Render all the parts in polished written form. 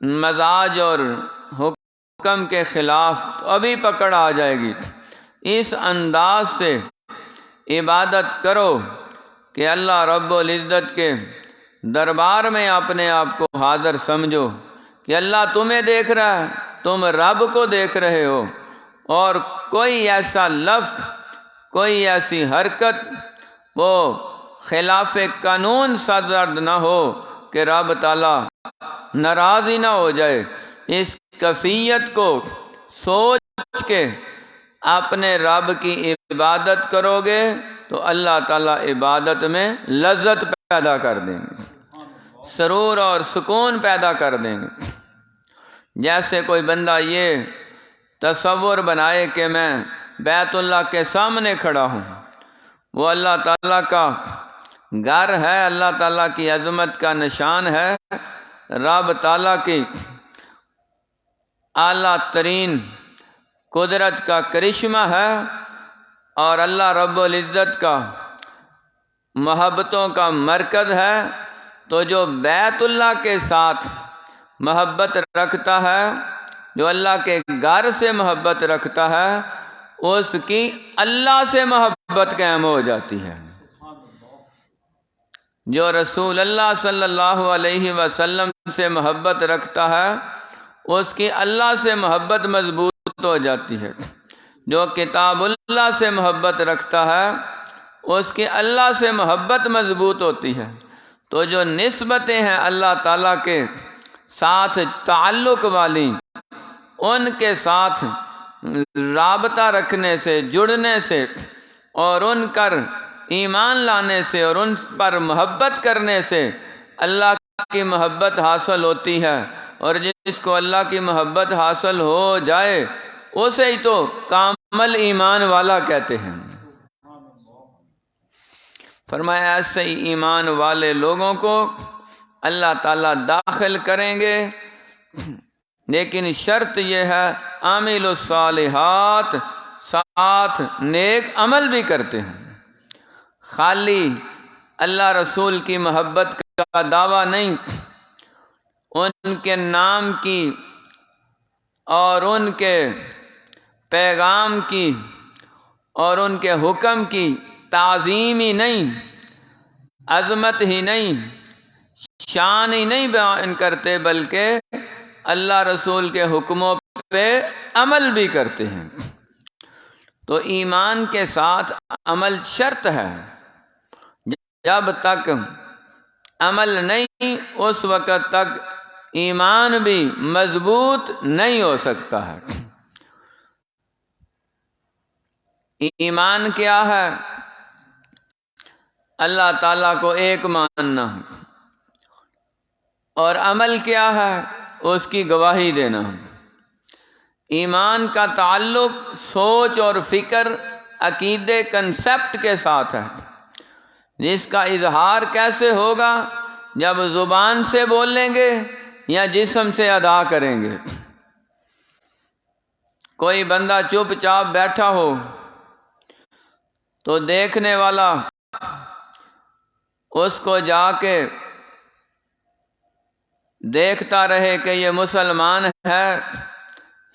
مزاج اور حکم کے خلاف تو ابھی پکڑ آ جائے گی۔ اس انداز سے عبادت کرو کہ اللہ رب العزت کے دربار میں اپنے آپ کو حاضر سمجھو کہ اللہ تمہیں دیکھ رہا ہے، تم رب کو دیکھ رہے ہو، اور کوئی ایسا لفظ، کوئی ایسی حرکت وہ خلاف قانون صادر نہ ہو کہ رب تعالیٰ ناراض ہی نہ ہو جائے۔ اس کیفیت کو سوچ کے اپنے رب کی عبادت کرو گے تو اللہ تعالیٰ عبادت میں لذت پیدا کر دیں گے، سرور اور سکون پیدا کر دیں گے۔ جیسے کوئی بندہ یہ تصور بنائے کہ میں بیت اللہ کے سامنے کھڑا ہوں، وہ اللہ تعالیٰ کا گھر ہے، اللہ تعالیٰ کی عظمت کا نشان ہے، رب تعالیٰ کی اعلیٰ ترین قدرت کا کرشمہ ہے، اور اللہ رب العزت کا محبتوں کا مرکز ہے۔ تو جو بیت اللہ کے ساتھ محبت رکھتا ہے، جو اللہ کے گھر سے محبت رکھتا ہے، اس کی اللہ سے محبت قائم ہو جاتی ہے۔ جو رسول اللہ صلی اللہ علیہ وسلم سے محبت رکھتا ہے، اس کی اللہ سے محبت مضبوط ہو جاتی ہے۔ جو کتاب اللہ سے محبت رکھتا ہے، اس کی اللہ سے محبت مضبوط ہوتی ہے۔ تو جو نسبتیں ہیں اللہ تعالیٰ کے ساتھ تعلق والی، ان کے ساتھ رابطہ رکھنے سے، جڑنے سے، اور ان پر ایمان لانے سے، اور ان پر محبت کرنے سے اللہ کی محبت حاصل ہوتی ہے، اور جس کو اللہ کی محبت حاصل ہو جائے اسے ہی تو کامل ایمان والا کہتے ہیں۔ فرمایا ایسے ہی ایمان والے لوگوں کو اللہ تعالیٰ داخل کریں گے، لیکن شرط یہ ہے عامل الصالحات، ساتھ نیک عمل بھی کرتے ہیں۔ خالی اللہ رسول کی محبت کا دعویٰ نہیں، ان کے نام کی اور ان کے پیغام کی اور ان کے حکم کی تعظیم ہی نہیں، عظمت ہی نہیں، شان ہی نہیں بیان کرتے، بلکہ اللہ رسول کے حکموں پہ عمل بھی کرتے ہیں۔ تو ایمان کے ساتھ عمل شرط ہے۔ جب تک عمل نہیں، اس وقت تک ایمان بھی مضبوط نہیں ہو سکتا ہے۔ ایمان کیا ہے؟ اللہ تعالیٰ کو ایک ماننا، اور عمل کیا ہے؟ اس کی گواہی دینا۔ ایمان کا تعلق سوچ اور فکر، عقیدے، کنسپٹ کے ساتھ ہے، جس کا اظہار کیسے ہوگا؟ جب زبان سے بولیں گے یا جسم سے ادا کریں گے۔ کوئی بندہ چپ چاپ بیٹھا ہو تو دیکھنے والا اس کو جا کے دیکھتا رہے کہ یہ مسلمان ہے،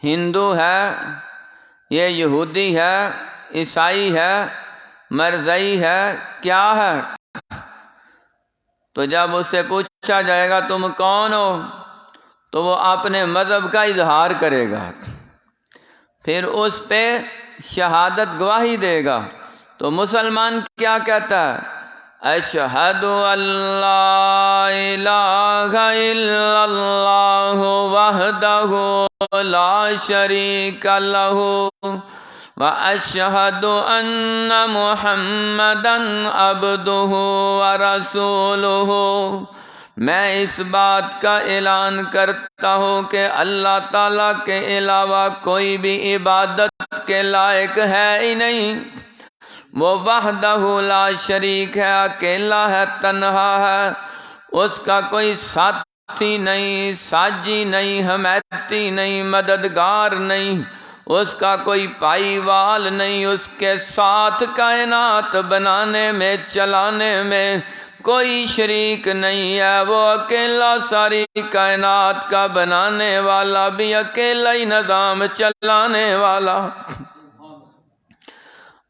ہندو ہے، یہ یہودی ہے، عیسائی ہے، مرزائی ہے، کیا ہے؟ تو جب اس سے پوچھا جائے گا تم کون ہو، تو وہ اپنے مذہب کا اظہار کرے گا، پھر اس پہ شہادت گواہی دے گا۔ تو مسلمان کیا کہتا ہے؟ اشہد ان لا الہ الا اللہ وحدہ لا شریک لہ واشہد ان محمدا عبدہ ورسولہ۔ میں اس بات کا اعلان کرتا ہوں کہ اللہ تعالیٰ کے علاوہ کوئی بھی عبادت کے لائق ہے ہی نہیں، وہ وحدہ لا شریک ہے، اکیلا ہے، تنہا ہے، اس کا کوئی ساتھی نہیں، ساجی نہیں، حمایتی نہیں، مددگار نہیں، اس کا کوئی پائی وال نہیں، اس کے ساتھ کائنات بنانے میں چلانے میں کوئی شریک نہیں ہے، وہ اکیلا ساری کائنات کا بنانے والا بھی، اکیلا ہی نظام چلانے والا۔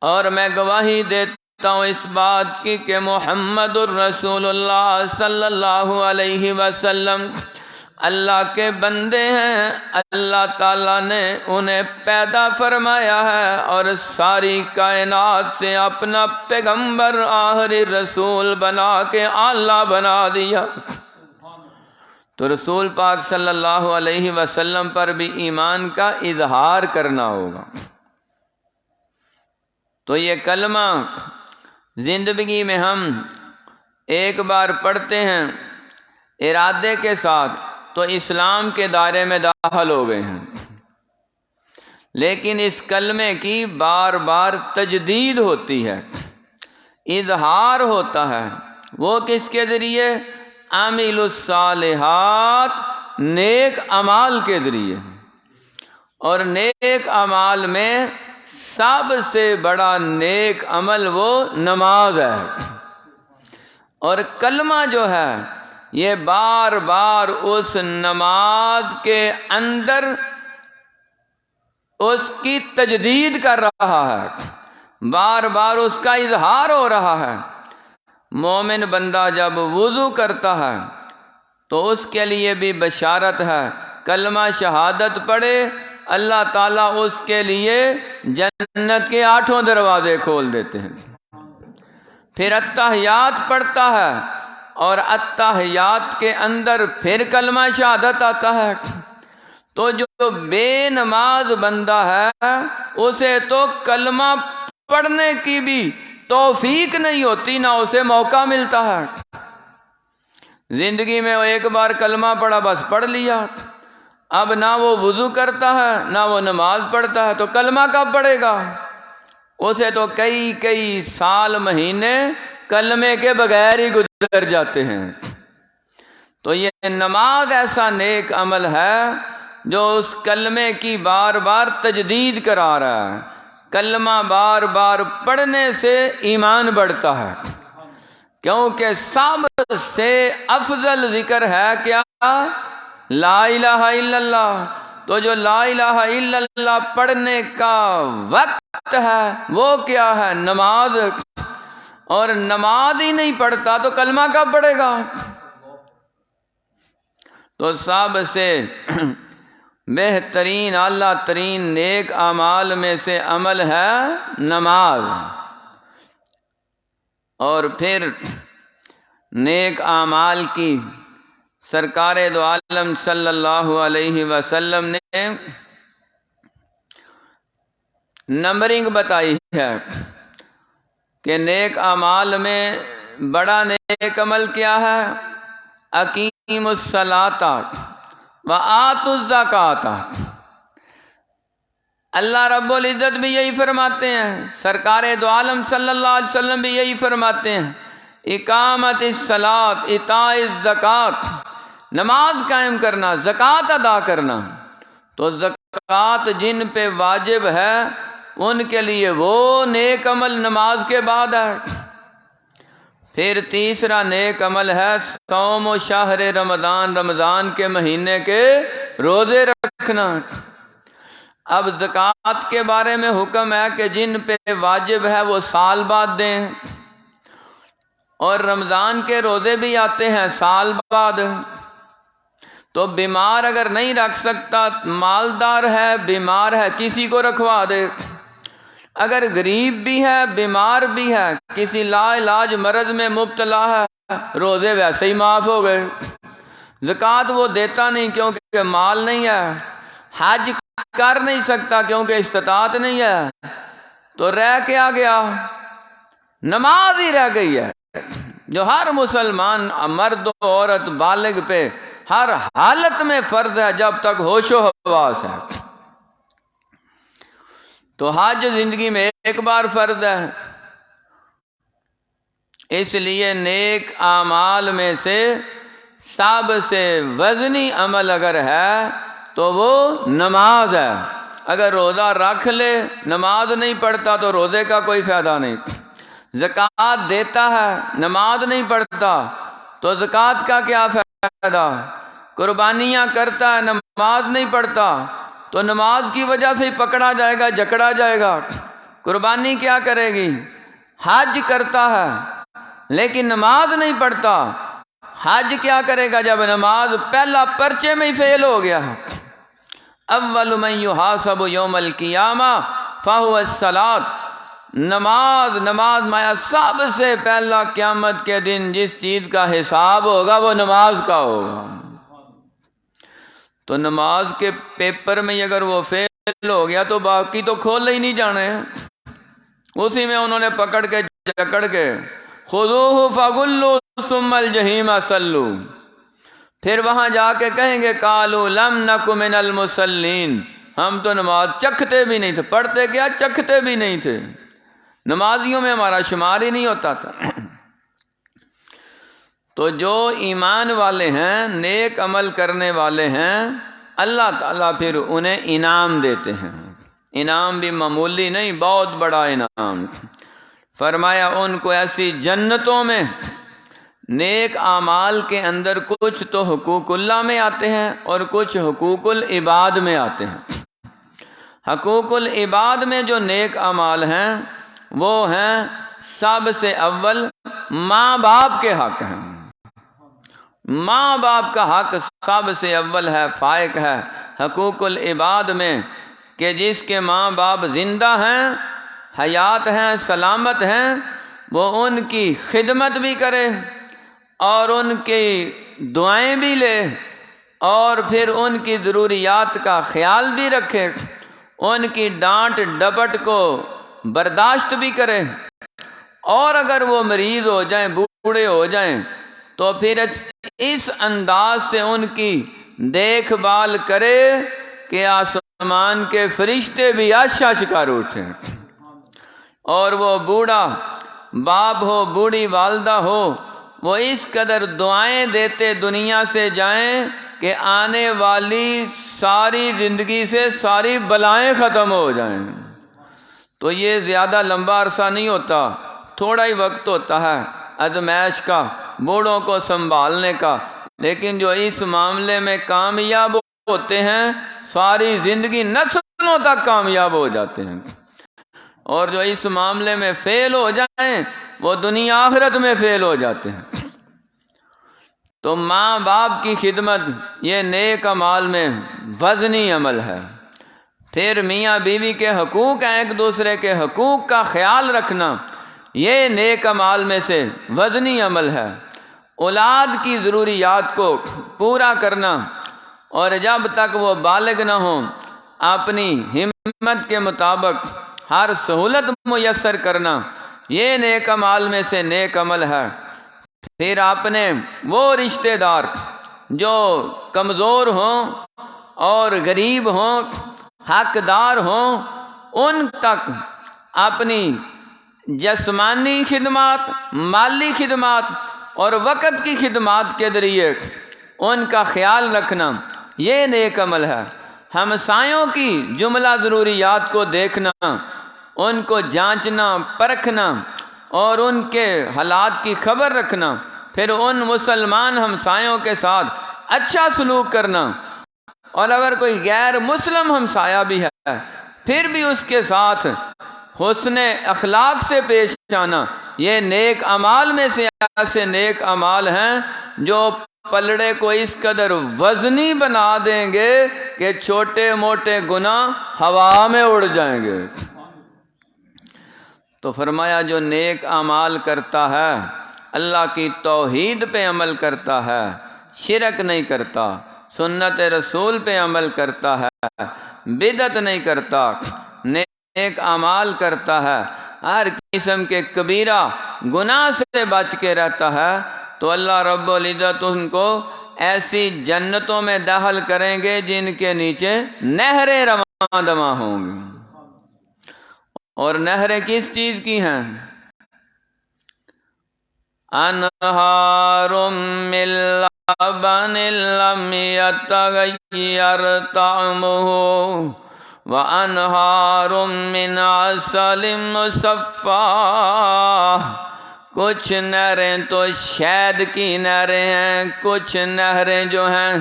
اور میں گواہی دیتا ہوں اس بات کی کہ محمد الرسول اللہ صلی اللہ علیہ وسلم اللہ کے بندے ہیں، اللہ تعالیٰ نے انہیں پیدا فرمایا ہے اور ساری کائنات سے اپنا پیغمبر آخری رسول بنا کے اعلیٰ بنا دیا۔ تو رسول پاک صلی اللہ علیہ وسلم پر بھی ایمان کا اظہار کرنا ہوگا۔ تو یہ کلمہ زندگی میں ہم ایک بار پڑھتے ہیں ارادے کے ساتھ تو اسلام کے دائرے میں داخل ہو گئے ہیں، لیکن اس کلمے کی بار بار تجدید ہوتی ہے، اظہار ہوتا ہے۔ وہ کس کے ذریعے؟ عامل الصالحات، نیک اعمال کے ذریعے۔ اور نیک اعمال میں سب سے بڑا نیک عمل وہ نماز ہے۔ اور کلمہ جو ہے یہ بار بار اس نماز کے اندر اس کی تجدید کر رہا ہے، بار بار اس کا اظہار ہو رہا ہے۔ مومن بندہ جب وضو کرتا ہے تو اس کے لیے بھی بشارت ہے، کلمہ شہادت پڑھے اللہ تعالیٰ اس کے لیے جنت کے 8 دروازے کھول دیتے ہیں۔ پھر اتحیات پڑھتا ہے اور اتحیات کے اندر پھر کلمہ شہادت آتا ہے۔ تو جو بے نماز بندہ ہے اسے تو کلمہ پڑھنے کی بھی توفیق نہیں ہوتی، نہ اسے موقع ملتا ہے۔ زندگی میں وہ ایک بار کلمہ پڑھا، بس پڑھ لیا، اب نہ وہ وضو کرتا ہے نہ وہ نماز پڑھتا ہے، تو کلمہ کب پڑھے گا؟ اسے تو کئی سال مہینے کلمے کے بغیر ہی گزر جاتے ہیں۔ تو یہ نماز ایسا نیک عمل ہے جو اس کلمے کی بار بار تجدید کرا رہا ہے۔ کلمہ بار بار پڑھنے سے ایمان بڑھتا ہے، کیونکہ سب سے افضل ذکر ہے کیا؟ لا الہ الا اللہ۔ تو جو لا الہ الا اللہ پڑھنے کا وقت ہے وہ کیا ہے؟ نماز۔ اور نماز ہی نہیں پڑھتا تو کلمہ کب پڑھے گا؟ تو سب سے بہترین اعلیٰ ترین نیک اعمال میں سے عمل ہے نماز۔ اور پھر نیک اعمال کی سرکار دو عالم صلی اللہ علیہ وسلم نے نمبرنگ بتائی ہے کہ نیک اعمال میں بڑا نیک عمل کیا ہے؟ اقیم الصلاۃ وآتوا الزکوٰۃ۔ اللہ رب العزت بھی یہی فرماتے ہیں، سرکار دو عالم صلی اللہ علیہ وسلم بھی یہی فرماتے ہیں، اقامت الصلاۃ ایتاء الزکوٰۃ، نماز قائم کرنا، زکوٰۃ ادا کرنا۔ تو زکوٰۃ جن پہ واجب ہے ان کے لیے وہ نیک عمل نماز کے بعد ہے۔ پھر تیسرا نیک عمل ہے صوم و شہر رمضان، رمضان کے مہینے کے روزے رکھنا۔ اب زکوٰۃ کے بارے میں حکم ہے کہ جن پہ واجب ہے وہ سال بعد دیں، اور رمضان کے روزے بھی آتے ہیں سال بعد۔ تو بیمار اگر نہیں رکھ سکتا، مالدار ہے بیمار ہے، کسی کو رکھوا دے۔ اگر غریب بھی ہے بیمار بھی ہے، کسی لا علاج مرض میں مبتلا ہے، روزے ویسے ہی معاف ہو گئے۔ زکوٰۃ وہ دیتا نہیں کیونکہ مال نہیں ہے، حج کر نہیں سکتا کیونکہ استطاعت نہیں ہے، تو رہ کیا گیا؟ نماز ہی رہ گئی ہے، جو ہر مسلمان مرد و عورت بالغ پہ ہر حالت میں فرض ہے جب تک ہوش و حواس ہے۔ تو حج زندگی میں ایک بار فرض ہے، اس لیے نیک اعمال میں سے سب سے وزنی عمل اگر ہے تو وہ نماز ہے۔ اگر روزہ رکھ لے نماز نہیں پڑھتا تو روزے کا کوئی فائدہ نہیں، زکوٰۃ دیتا ہے نماز نہیں پڑھتا تو زکوٰۃ کا کیا فائدہ، قربانیاں کرتا ہے نماز نہیں پڑھتا تو نماز کی وجہ سے ہی پکڑا جائے گا، جکڑا جائے گا، قربانی کیا کرے گی، حج کرتا ہے لیکن نماز نہیں پڑھتا، حج کیا کرے گا جب نماز پہلا پرچے میں ہی فیل ہو گیا ہے۔ اول من یحاسب یوم القیامہ فہو الصلاۃ، نماز میں سب سے پہلا قیامت کے دن جس چیز کا حساب ہوگا وہ نماز کا ہوگا۔ تو نماز کے پیپر میں اگر وہ فیل ہو گیا تو باقی تو کھول ہی نہیں جانے، اسی میں انہوں نے پکڑ کے جکڑ کے خذوہ فغلوا ثم الجحیم صلوا، پھر وہاں جا کے کہیں گے قالوا لم نک من المصلین، ہم تو نماز چکھتے بھی نہیں تھے، پڑھتے کیا چکھتے بھی نہیں تھے، نمازیوں میں ہمارا شمار ہی نہیں ہوتا تھا۔ تو جو ایمان والے ہیں، نیک عمل کرنے والے ہیں، اللہ تعالیٰ پھر انہیں انعام دیتے ہیں، انعام بھی معمولی نہیں، بہت بڑا انعام۔ فرمایا ان کو ایسی جنتوں میں، نیک اعمال کے اندر کچھ تو حقوق اللہ میں آتے ہیں اور کچھ حقوق العباد میں آتے ہیں۔ حقوق العباد میں جو نیک اعمال ہیں وہ ہیں سب سے اول ماں باپ کے حق ہیں، ماں باپ کا حق سب سے اول ہے، فائق ہے حقوق العباد میں، کہ جس کے ماں باپ زندہ ہیں، حیات ہیں، سلامت ہیں، وہ ان کی خدمت بھی کرے اور ان کی دعائیں بھی لے اور پھر ان کی ضروریات کا خیال بھی رکھے، ان کی ڈانٹ ڈپٹ کو برداشت بھی کرے، اور اگر وہ مریض ہو جائیں، بوڑھے ہو جائیں تو پھر اس انداز سے ان کی دیکھ بھال کرے کہ آسمان کے فرشتے بھی عرش کر اٹھیں، اور وہ بوڑھا باپ ہو، بوڑھی والدہ ہو، وہ اس قدر دعائیں دیتے دنیا سے جائیں کہ آنے والی ساری زندگی سے ساری بلائیں ختم ہو جائیں۔ تو یہ زیادہ لمبا عرصہ نہیں ہوتا، تھوڑا ہی وقت ہوتا ہے ازمائش کا، بوڑھوں کو سنبھالنے کا، لیکن جو اس معاملے میں کامیاب ہوتے ہیں ساری زندگی نسلوں تک کامیاب ہو جاتے ہیں، اور جو اس معاملے میں فیل ہو جائیں وہ دنیا آخرت میں فیل ہو جاتے ہیں۔ تو ماں باپ کی خدمت یہ نیک اعمال میں وزنی عمل ہے۔ پھر میاں بیوی کے حقوق ہیں، ایک دوسرے کے حقوق کا خیال رکھنا، یہ نیک اعمال میں سے وزنی عمل ہے۔ اولاد کی ضروریات کو پورا کرنا، اور جب تک وہ بالغ نہ ہوں اپنی ہمت کے مطابق ہر سہولت میسر کرنا، یہ نیک اعمال میں سے نیک عمل ہے۔ پھر اپنے وہ رشتہ دار جو کمزور ہوں اور غریب ہوں، حقدار ہوں، ان تک اپنی جسمانی خدمات، مالی خدمات اور وقت کی خدمات کے ذریعے ان کا خیال رکھنا، یہ نیک عمل ہے۔ ہمسایوں کی جملہ ضروریات کو دیکھنا، ان کو جانچنا، پرکھنا اور ان کے حالات کی خبر رکھنا، پھر ان مسلمان ہمسایوں کے ساتھ اچھا سلوک کرنا، اور اگر کوئی غیر مسلم ہمسایہ بھی ہے پھر بھی اس کے ساتھ حسن اخلاق سے پیش آنا، یہ نیک اعمال میں سے ایسے نیک اعمال ہیں جو پلڑے کو اس قدر وزنی بنا دیں گے کہ چھوٹے موٹے گناہ ہوا میں اڑ جائیں گے۔ تو فرمایا جو نیک اعمال کرتا ہے، اللہ کی توحید پہ عمل کرتا ہے، شرک نہیں کرتا، سنت رسول پہ عمل کرتا ہے، بدعت نہیں کرتا، نیک اعمال کرتا ہے، ہر قسم کے کبیرہ گناہ سے بچ کے رہتا ہے، تو اللہ رب العزت ان کو ایسی جنتوں میں داخل کریں گے جن کے نیچے نہریں رواں دواں ہوں گی۔ اور نہریں کس چیز کی ہیں؟ انہار من لبن لم یتغیر طعمہ وَأَنْهَارٌ مِّنْ عَسَلٍ مُّصَفًّى، کچھ نہریں تو شہد کی نہریں ہیں، کچھ نہریں جو ہیں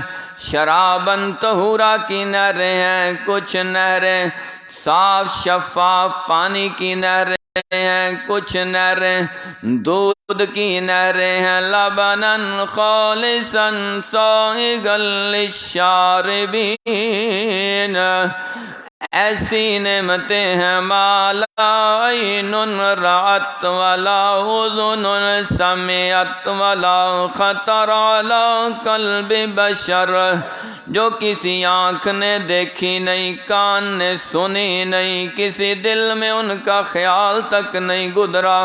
شراباً طہورا کی نہریں ہیں، کچھ نہریں صاف شفاف پانی کی نہریں ہیں، کچھ نہریں دودھ کی نہریں ہیں، لبناً خالصاً سائغاً للشاربین، ایسی نعمتیں ہیں ما لا عین رأت ولا اذن سمعت ولا خطر علی قلب بشر، جو کسی آنکھ نے دیکھی نہیں، کان نے سنی نہیں، کسی دل میں ان کا خیال تک نہیں گزرا۔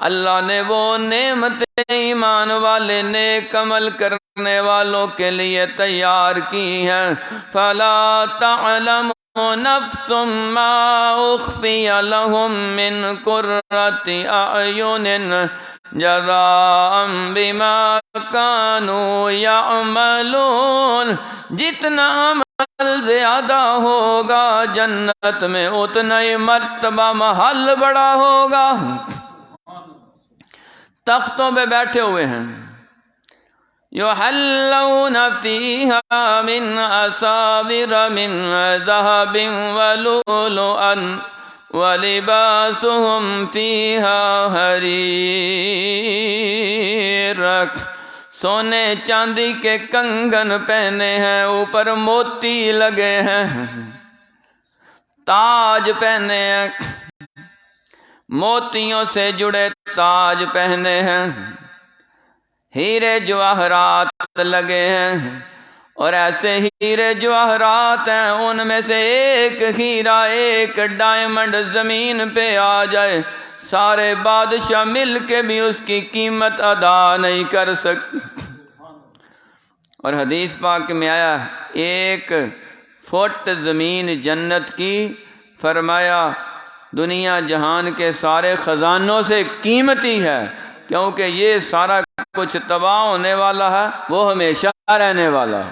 اللہ نے وہ نعمتیں ایمان والے نیک عمل کرنے والوں کے لیے تیار کی ہیں۔ فلا تعلم نفس ما اخفی لهم من قرۃ اعین جزاء بما كانوا یعملون، جتنا عمل زیادہ ہوگا جنت میں اتنا ہی مرتبہ محل بڑا ہوگا۔ تختوں پہ بیٹھے ہوئے ہیں، یحلون فیہا من اساور من ذہب ولؤلؤا ولباسهم فیہا حریر، سونے چاندی کے کنگن پہنے ہیں، اوپر موتی لگے ہیں، تاج پہنے ہیں، موتیوں سے جڑے تاج پہنے ہیں، ہیرے جواہرات لگے ہیں، اور ایسے ہیرے جواہرات ہیں ان میں سے ایک ہیرا ایک ڈائمنڈ زمین پہ آ جائے سارے بادشاہ مل کے بھی اس کی قیمت ادا نہیں کر سکتے۔ اور حدیث پاک میں آیا 1 فٹ زمین جنت کی، فرمایا دنیا جہان کے سارے خزانوں سے قیمتی ہے، کیونکہ یہ سارا کچھ تباہ ہونے والا ہے، وہ ہمیشہ رہنے والا ہے۔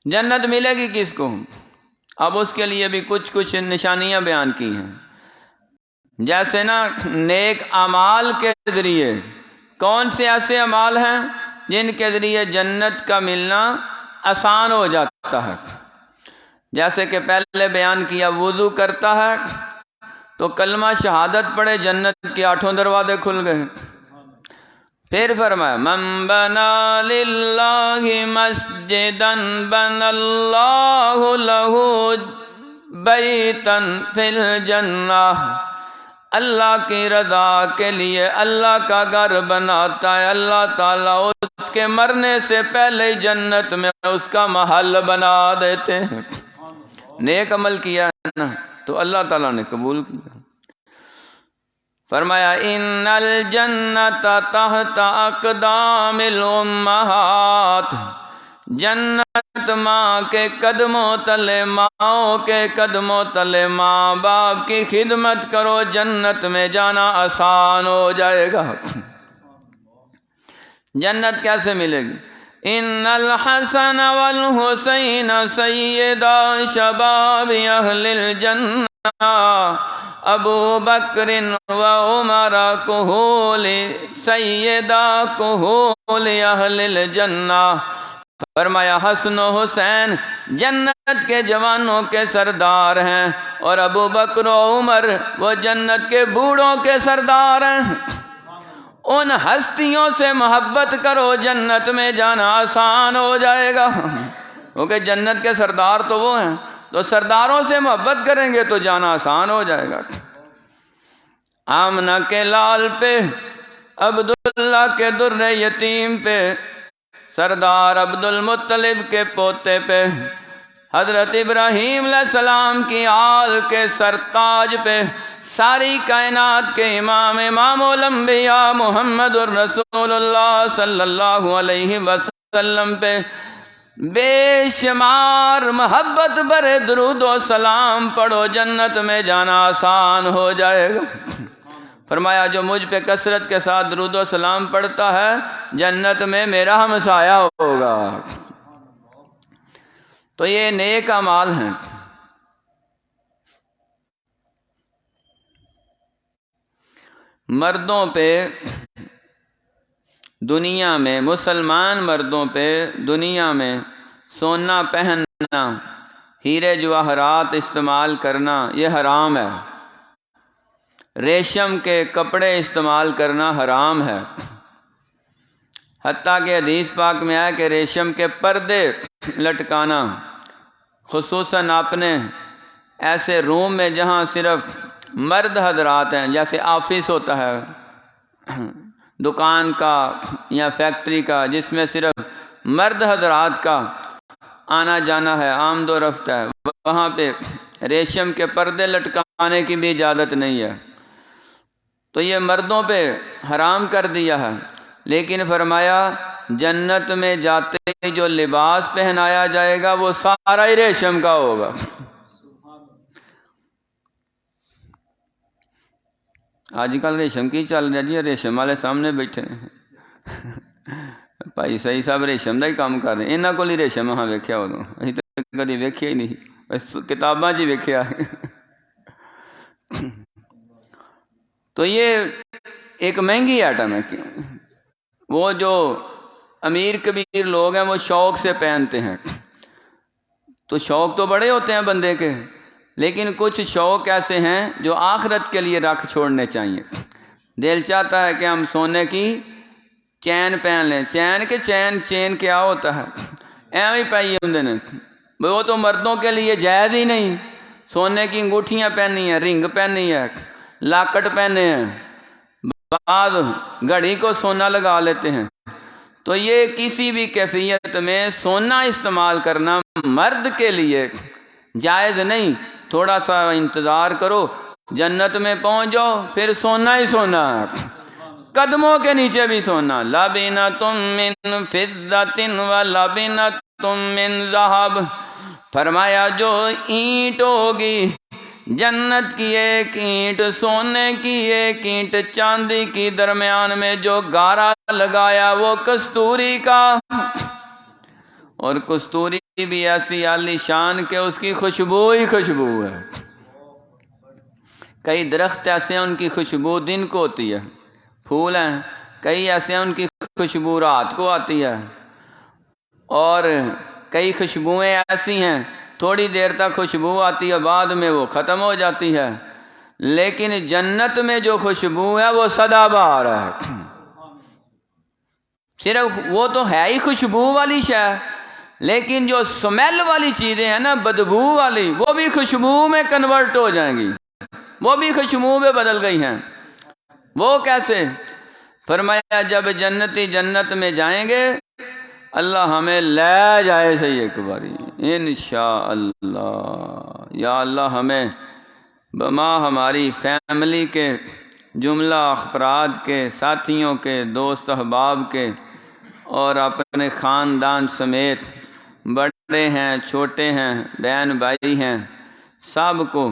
جنت ملے گی کس کو؟ اب اس کے لیے بھی کچھ نشانیاں بیان کی ہیں، جیسے نا نیک اعمال کے ذریعے، کون سے ایسے اعمال ہیں جن کے ذریعے جنت کا ملنا آسان ہو جاتا ہے؟ جیسے کہ پہلے بیان کیا، وضو کرتا ہے تو کلمہ شہادت پڑھے، جنت کے 8 دروازے کھل گئے۔ پھر فرمایا من بنا للہ مسجدا بنا اللہ لہ بیتا فی الجنہ، اللہ کی رضا کے لیے اللہ کا گھر بناتا ہے، اللہ تعالیٰ اس کے مرنے سے پہلے ہی جنت میں اس کا محل بنا دیتے ہیں۔ نیک عمل کیا ہے نا تو اللہ تعالیٰ نے قبول کیا۔ فرمایا ان الجنت تحت اقدام الامہات، جنت ماں کے قدموں تلے، ماؤں کے قدموں تلے، ماں باپ کی خدمت کرو، جنت میں جانا آسان ہو جائے گا۔ جنت کیسے ملے گی؟ ان الحسن والحسین سیدا شباب اہل الجنہ، ابو بکر و عمر کہول سیدہ کہول اہل الجنہ۔ فرمایا حسن و حسین جنت کے جوانوں کے سردار ہیں، اور ابو بکر و عمر وہ جنت کے بوڑھوں کے سردار ہیں۔ ان ہستیوں سے محبت کرو، جنت میں جانا آسان ہو جائے گا، کیونکہ جنت کے سردار تو وہ ہیں، تو سرداروں سے محبت کریں گے تو جانا آسان ہو جائے گا۔ آمنہ کے لال پہ، عبداللہ کے در یتیم پہ، سردار عبد المطلب کے پوتے پہ، حضرت ابراہیم علیہ السلام کی آل کے سرتاج پہ، ساری کائنات کے امام الانبیاء محمد الرسول اللہ صلی اللہ علیہ وسلم پہ بے شمار محبت بھرے درود و سلام پڑھو، جنت میں جانا آسان ہو جائے گا۔ فرمایا جو مجھ پہ کثرت کے ساتھ درود و سلام پڑھتا ہے جنت میں میرا ہمسایہ ہوگا۔ تو یہ نیک اعمال ہیں۔ مردوں پہ دنیا میں، مسلمان مردوں پہ دنیا میں سونا پہننا، ہیرے جواہرات استعمال کرنا یہ حرام ہے، ریشم کے کپڑے استعمال کرنا حرام ہے، حتیٰ کہ حدیث پاک میں آیا کہ ریشم کے پردے لٹکانا، خصوصاً اپنے ایسے روم میں جہاں صرف مرد حضرات ہیں، جیسے آفس ہوتا ہے دکان کا یا فیکٹری کا، جس میں صرف مرد حضرات کا آنا جانا ہے، آمد و رفت ہے، وہاں پہ ریشم کے پردے لٹکانے کی بھی اجازت نہیں ہے۔ تو یہ مردوں پہ حرام کر دیا ہے، لیکن فرمایا جنت میں جاتے ہی جو لباس پہنایا جائے گا وہ سارا ہی ریشم کا ہوگا۔ آج کل ریشم کی چل رہا جی، ریشم والے سامنے بیٹھے ہیں بھائی صحیح صاحب ریشم کا ہی کام کر رہے ہیں، انہوں کو ہی ریشم ہاں ویکھیا ادو، ابھی تو کدی ویکھیا ہی نہیں، کتاباں چ ویکھیا۔ تو یہ ایک مہنگی آئٹم ہے۔ وہ جو امیر کبیر لوگ ہیں وہ شوق سے پہنتے ہیں، تو شوق تو بڑے ہوتے ہیں بندے کے، لیکن کچھ شوق ایسے ہیں جو آخرت کے لیے رکھ چھوڑنے چاہیے۔ دل چاہتا ہے کہ ہم سونے کی چین پہن لیں، چین کیا ہوتا ہے، ایویں پائی ہوں نے، وہ تو مردوں کے لیے جائز ہی نہیں۔ سونے کی انگوٹھیاں پہنی ہیں، رنگ پہنی ہے، لاکٹ پہنے ہیں، بعض گھڑی کو سونا لگا لیتے ہیں۔ تو یہ کسی بھی کیفیت میں سونا استعمال کرنا مرد کے لیے جائز نہیں۔ تھوڑا سا انتظار کرو، جنت میں پہنچ جاؤ، پھر سونا ہی سونا ہے، قدموں کے نیچے بھی سونا۔ لَبِنَةٌ مِّن فِضَّةٍ وَلَبِنَةٌ مِّن ذَهَبٍ، فرمایا جو اینٹ ہوگی جنت کی ایک اینٹ سونے کی، ایک اینٹ چاندی کی، درمیان میں جو گارا لگایا وہ کستوری کا، اور کستوری بھی ایسی عالی شان کہ اس کی خوشبو ہی خوشبو ہے۔ کئی درخت ایسے ہیں ان کی خوشبو دن کو ہوتی ہے، پھول ہیں، کئی ایسے ہیں ان کی خوشبو رات کو آتی ہے، اور کئی خوشبوئیں ایسی ہیں تھوڑی دیر تک خوشبو آتی ہے، بعد میں وہ ختم ہو جاتی ہے، لیکن جنت میں جو خوشبو ہے وہ سدا بہار ہے۔ صرف وہ تو ہے ہی خوشبو والی شے، لیکن جو سمیل والی چیزیں ہیں نا، بدبو والی، وہ بھی خوشبو میں کنورٹ ہو جائیں گی، وہ بھی خوشبو میں بدل گئی ہیں۔ وہ کیسے؟ فرمایا جب جنتی جنت میں جائیں گے، اللہ ہمیں لے جائے صحیح ایک باری انشاءاللہ۔ یا اللہ ہمیں بما ہماری فیملی کے جملہ افراد کے، ساتھیوں کے، دوست احباب کے، اور اپنے خاندان سمیت بڑے ہیں چھوٹے ہیں بہن بھائی ہیں، سب کو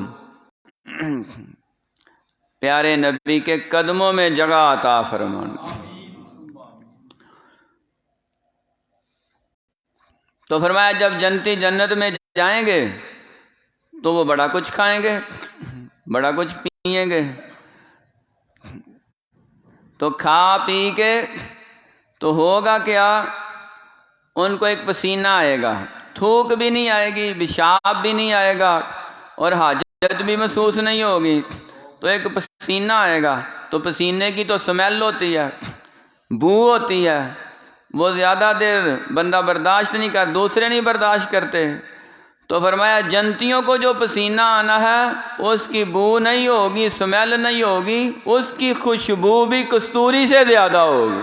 پیارے نبی کے قدموں میں جگہ عطا فرمانا۔ تو فرمایا جب جنتی جنت میں جائیں گے تو وہ بڑا کچھ کھائیں گے، بڑا کچھ پئیں گے، تو کھا پی کے تو ہوگا کیا، ان کو ایک پسینہ آئے گا، تھوک بھی نہیں آئے گی، پیشاب بھی نہیں آئے گا، اور حاجت بھی محسوس نہیں ہوگی، تو ایک پسینہ آئے گا، تو پسینے کی تو سمیل ہوتی ہے، بو ہوتی ہے، وہ زیادہ دیر بندہ برداشت نہیں کر، دوسرے نہیں برداشت کرتے، تو فرمایا جنتیوں کو جو پسینہ آنا ہے اس کی بو نہیں ہوگی، سمیل نہیں ہوگی، اس کی خوشبو بھی کستوری سے زیادہ ہوگی۔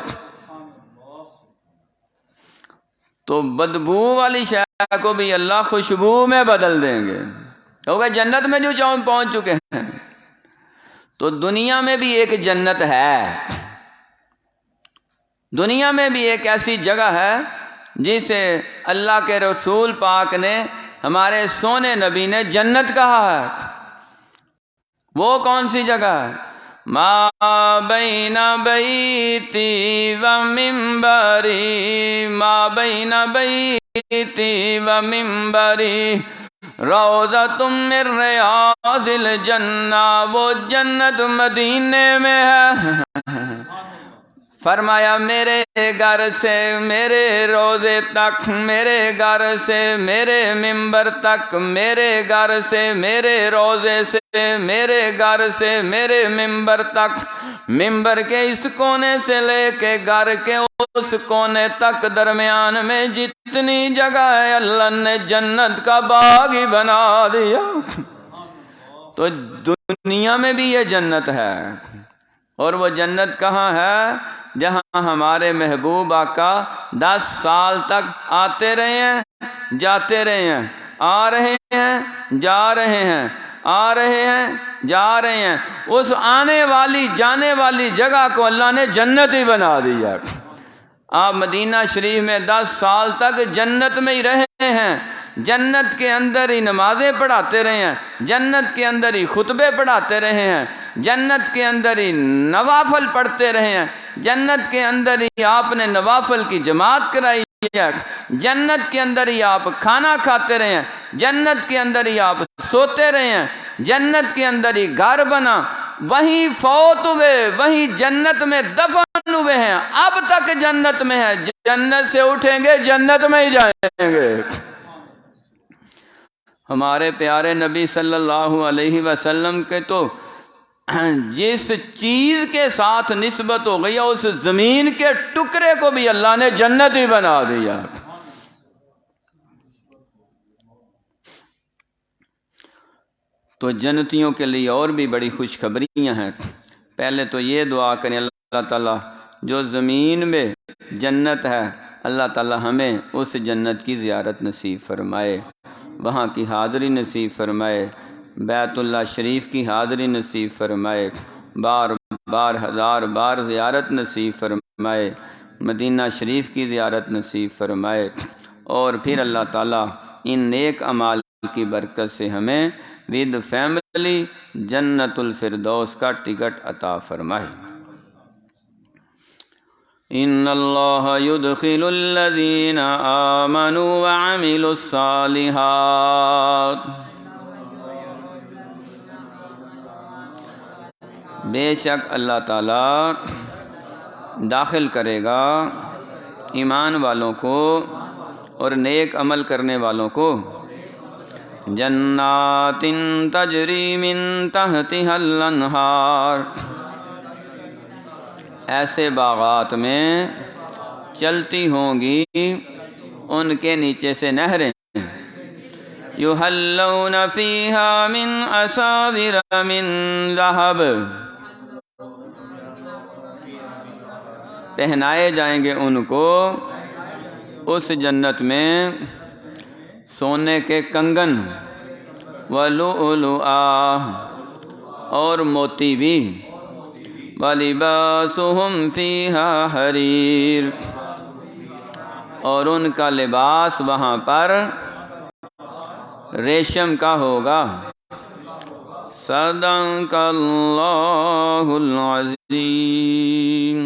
تو بدبو والی شے کو بھی اللہ خوشبو میں بدل دیں گے، کیونکہ جنت میں جو پہنچ چکے ہیں۔ تو دنیا میں بھی ایک جنت ہے، دنیا میں بھی ایک ایسی جگہ ہے جسے اللہ کے رسول پاک نے، ہمارے سونے نبی نے جنت کہا ہے۔ وہ کون سی جگہ ہے؟ ما بین بیتی و منبری، ما بین بیتی و منبری روضۃ من ریاض الجنہ، وہ جنت مدینے میں ہے۔ فرمایا میرے گھر سے میرے روضے تک، میرے گھر سے میرے منبر تک، میرے گھر سے میرے روضے سے، میرے گھر سے میرے منبر تک، منبر کے اس کونے سے لے کے گھر کے اس کونے تک درمیان میں جتنی جگہ ہے اللہ نے جنت کا باغ ہی بنا دیا۔ تو دنیا میں بھی یہ جنت ہے، اور وہ جنت کہاں ہے؟ جہاں ہمارے محبوب آقا 10 سال تک آتے رہے ہیں، جاتے رہے ہیں، آ رہے ہیں، جا رہے ہیں، آ رہے ہیں، جا رہے ہیں۔ اس آنے والی جانے والی جگہ کو اللہ نے جنت ہی بنا دیا۔ آپ مدینہ شریف میں 10 سال تک جنت میں ہی رہے ہیں، جنت کے اندر ہی نمازیں پڑھاتے رہے ہیں، جنت کے اندر ہی خطبے پڑھاتے رہے ہیں، جنت کے اندر ہی نوافل پڑھتے رہے ہیں، جنت کے اندر ہی آپ نے نوافل کی جماعت کرائی ہے، جنت کے اندر ہی آپ کھانا کھاتے رہے ہیں، جنت کے اندر ہی آپ سوتے رہے ہیں، جنت کے اندر ہی گھر بنا، وہیں فوت ہوئے، وہیں جنت میں دفن ہوئے ہیں، اب تک جنت میں ہے، جنت سے اٹھیں گے جنت میں ہی جائیں گے۔ ہمارے پیارے نبی صلی اللہ علیہ وسلم کے تو جس چیز کے ساتھ نسبت ہو گئی ہے اس زمین کے ٹکڑے کو بھی اللہ نے جنت ہی بنا دیا۔ تو جنتیوں کے لیے اور بھی بڑی خوشخبریاں ہیں۔ پہلے تو یہ دعا کریں اللہ تعالیٰ جو زمین میں جنت ہے اللہ تعالیٰ ہمیں اس جنت کی زیارت نصیب فرمائے، وہاں کی حاضری نصیب فرمائے، بیت اللہ شریف کی حاضری نصیب فرمائے، بار بار 1000 بار زیارت نصیب فرمائے، مدینہ شریف کی زیارت نصیب فرمائے، اور پھر اللہ تعالیٰ ان نیک اعمال کی برکت سے ہمیں ود فیملی جنت الفردوس کا ٹکٹ عطا فرمائے۔ ان اللہ يدخل الذین آمنوا وعملوا الصالحات، بے شک اللہ تعالیٰ داخل کرے گا ایمان والوں کو اور نیک عمل کرنے والوں کو جنات تجری من تحتها الانہار، ایسے باغات میں چلتی ہوں گی ان کے نیچے سے نہریں، یحلون فیہا من اساور من ذہب، پہنائے جائیں گے ان کو اس جنت میں سونے کے کنگن، وَلُؤْلُؤًا، اور موتی بھی، وَلِبَاسُهُمْ فِيهَا حَرِيرٌ، اور ان کا لباس وہاں پر ریشم کا ہوگا۔ صدق اللہ العظیم۔